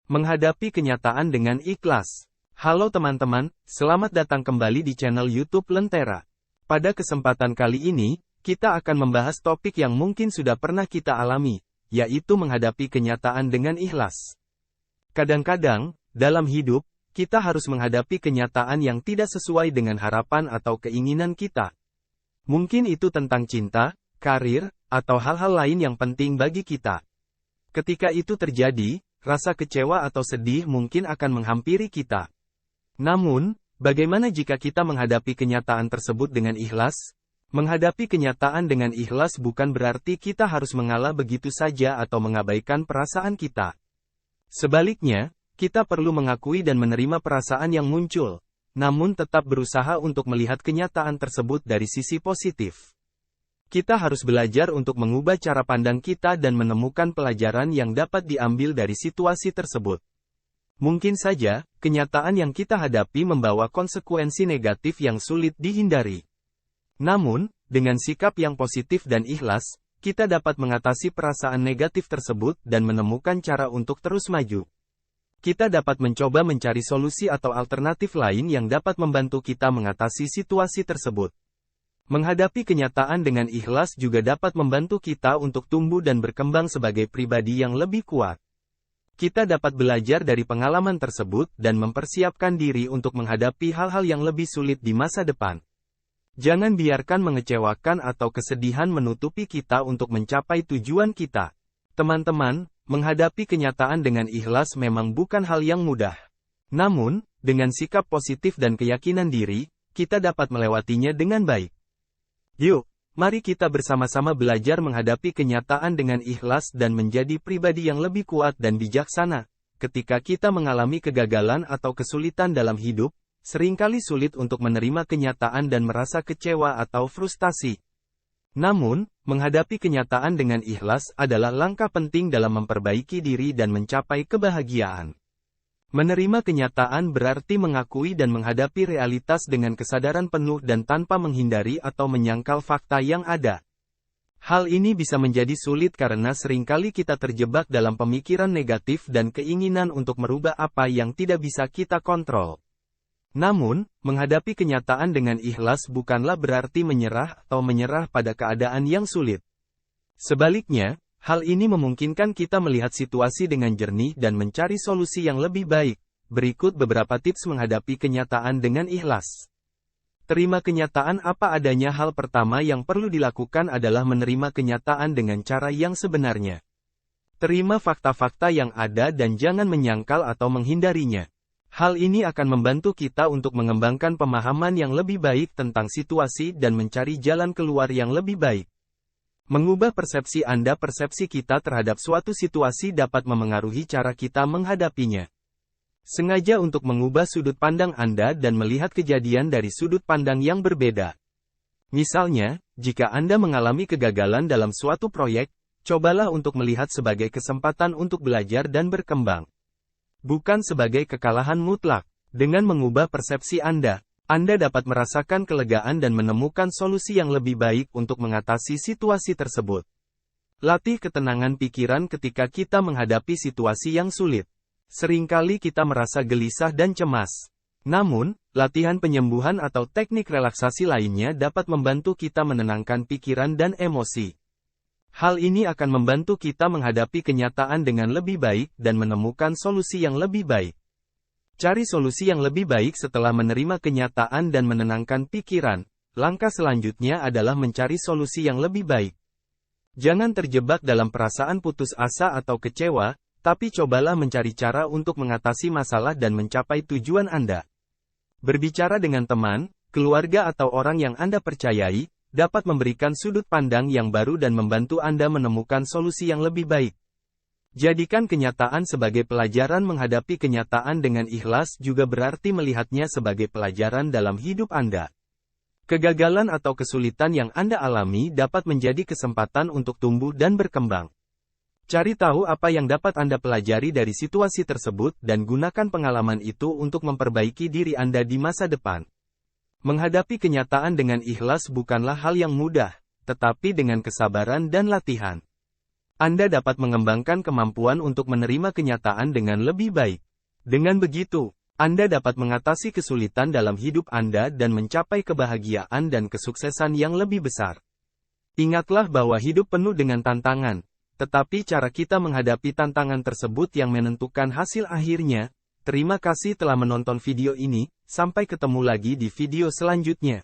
Menghadapi kenyataan dengan ikhlas. Halo teman-teman, selamat datang kembali di channel YouTube Lentera. Pada kesempatan kali ini, kita akan membahas topik yang mungkin sudah pernah kita alami, yaitu menghadapi kenyataan dengan ikhlas. Kadang-kadang, dalam hidup, kita harus menghadapi kenyataan yang tidak sesuai dengan harapan atau keinginan kita. Mungkin itu tentang cinta, karir, atau hal-hal lain yang penting bagi kita. Ketika itu terjadi, rasa kecewa atau sedih mungkin akan menghampiri kita. Namun, bagaimana jika kita menghadapi kenyataan tersebut dengan ikhlas? Menghadapi kenyataan dengan ikhlas bukan berarti kita harus mengalah begitu saja atau mengabaikan perasaan kita. Sebaliknya, kita perlu mengakui dan menerima perasaan yang muncul, namun tetap berusaha untuk melihat kenyataan tersebut dari sisi positif. Kita harus belajar untuk mengubah cara pandang kita dan menemukan pelajaran yang dapat diambil dari situasi tersebut. Mungkin saja, kenyataan yang kita hadapi membawa konsekuensi negatif yang sulit dihindari. Namun, dengan sikap yang positif dan ikhlas, kita dapat mengatasi perasaan negatif tersebut dan menemukan cara untuk terus maju. Kita dapat mencoba mencari solusi atau alternatif lain yang dapat membantu kita mengatasi situasi tersebut. Menghadapi kenyataan dengan ikhlas juga dapat membantu kita untuk tumbuh dan berkembang sebagai pribadi yang lebih kuat. Kita dapat belajar dari pengalaman tersebut dan mempersiapkan diri untuk menghadapi hal-hal yang lebih sulit di masa depan. Jangan biarkan mengecewakan atau kesedihan menutupi kita untuk mencapai tujuan kita. Teman-teman, menghadapi kenyataan dengan ikhlas memang bukan hal yang mudah. Namun, dengan sikap positif dan keyakinan diri, kita dapat melewatinya dengan baik. Yuk, mari kita bersama-sama belajar menghadapi kenyataan dengan ikhlas dan menjadi pribadi yang lebih kuat dan bijaksana. Ketika kita mengalami kegagalan atau kesulitan dalam hidup, seringkali sulit untuk menerima kenyataan dan merasa kecewa atau frustasi. Namun, menghadapi kenyataan dengan ikhlas adalah langkah penting dalam memperbaiki diri dan mencapai kebahagiaan. Menerima kenyataan berarti mengakui dan menghadapi realitas dengan kesadaran penuh dan tanpa menghindari atau menyangkal fakta yang ada. Hal ini bisa menjadi sulit karena seringkali kita terjebak dalam pemikiran negatif dan keinginan untuk merubah apa yang tidak bisa kita kontrol. Namun, menghadapi kenyataan dengan ikhlas bukanlah berarti menyerah atau menyerah pada keadaan yang sulit. Sebaliknya, hal ini memungkinkan kita melihat situasi dengan jernih dan mencari solusi yang lebih baik. Berikut beberapa tips menghadapi kenyataan dengan ikhlas. Terima kenyataan apa adanya. Hal pertama yang perlu dilakukan adalah menerima kenyataan dengan cara yang sebenarnya. Terima fakta-fakta yang ada dan jangan menyangkal atau menghindarinya. Hal ini akan membantu kita untuk mengembangkan pemahaman yang lebih baik tentang situasi dan mencari jalan keluar yang lebih baik. Mengubah persepsi Anda. Persepsi kita terhadap suatu situasi dapat memengaruhi cara kita menghadapinya. Sengaja untuk mengubah sudut pandang Anda dan melihat kejadian dari sudut pandang yang berbeda. Misalnya, jika Anda mengalami kegagalan dalam suatu proyek, cobalah untuk melihat sebagai kesempatan untuk belajar dan berkembang. Bukan sebagai kekalahan mutlak. Dengan mengubah persepsi Anda dapat merasakan kelegaan dan menemukan solusi yang lebih baik untuk mengatasi situasi tersebut. Latih ketenangan pikiran ketika kita menghadapi situasi yang sulit. Seringkali kita merasa gelisah dan cemas. Namun, latihan penyembuhan atau teknik relaksasi lainnya dapat membantu kita menenangkan pikiran dan emosi. Hal ini akan membantu kita menghadapi kenyataan dengan lebih baik dan menemukan solusi yang lebih baik. Cari solusi yang lebih baik setelah menerima kenyataan dan menenangkan pikiran. Langkah selanjutnya adalah mencari solusi yang lebih baik. Jangan terjebak dalam perasaan putus asa atau kecewa, tapi cobalah mencari cara untuk mengatasi masalah dan mencapai tujuan Anda. Berbicara dengan teman, keluarga atau orang yang Anda percayai, dapat memberikan sudut pandang yang baru dan membantu Anda menemukan solusi yang lebih baik. Jadikan kenyataan sebagai pelajaran. Menghadapi kenyataan dengan ikhlas juga berarti melihatnya sebagai pelajaran dalam hidup Anda. Kegagalan atau kesulitan yang Anda alami dapat menjadi kesempatan untuk tumbuh dan berkembang. Cari tahu apa yang dapat Anda pelajari dari situasi tersebut dan gunakan pengalaman itu untuk memperbaiki diri Anda di masa depan. Menghadapi kenyataan dengan ikhlas bukanlah hal yang mudah, tetapi dengan kesabaran dan latihan. Anda dapat mengembangkan kemampuan untuk menerima kenyataan dengan lebih baik. Dengan begitu, Anda dapat mengatasi kesulitan dalam hidup Anda dan mencapai kebahagiaan dan kesuksesan yang lebih besar. Ingatlah bahwa hidup penuh dengan tantangan, tetapi cara kita menghadapi tantangan tersebut yang menentukan hasil akhirnya. Terima kasih telah menonton video ini, sampai ketemu lagi di video selanjutnya.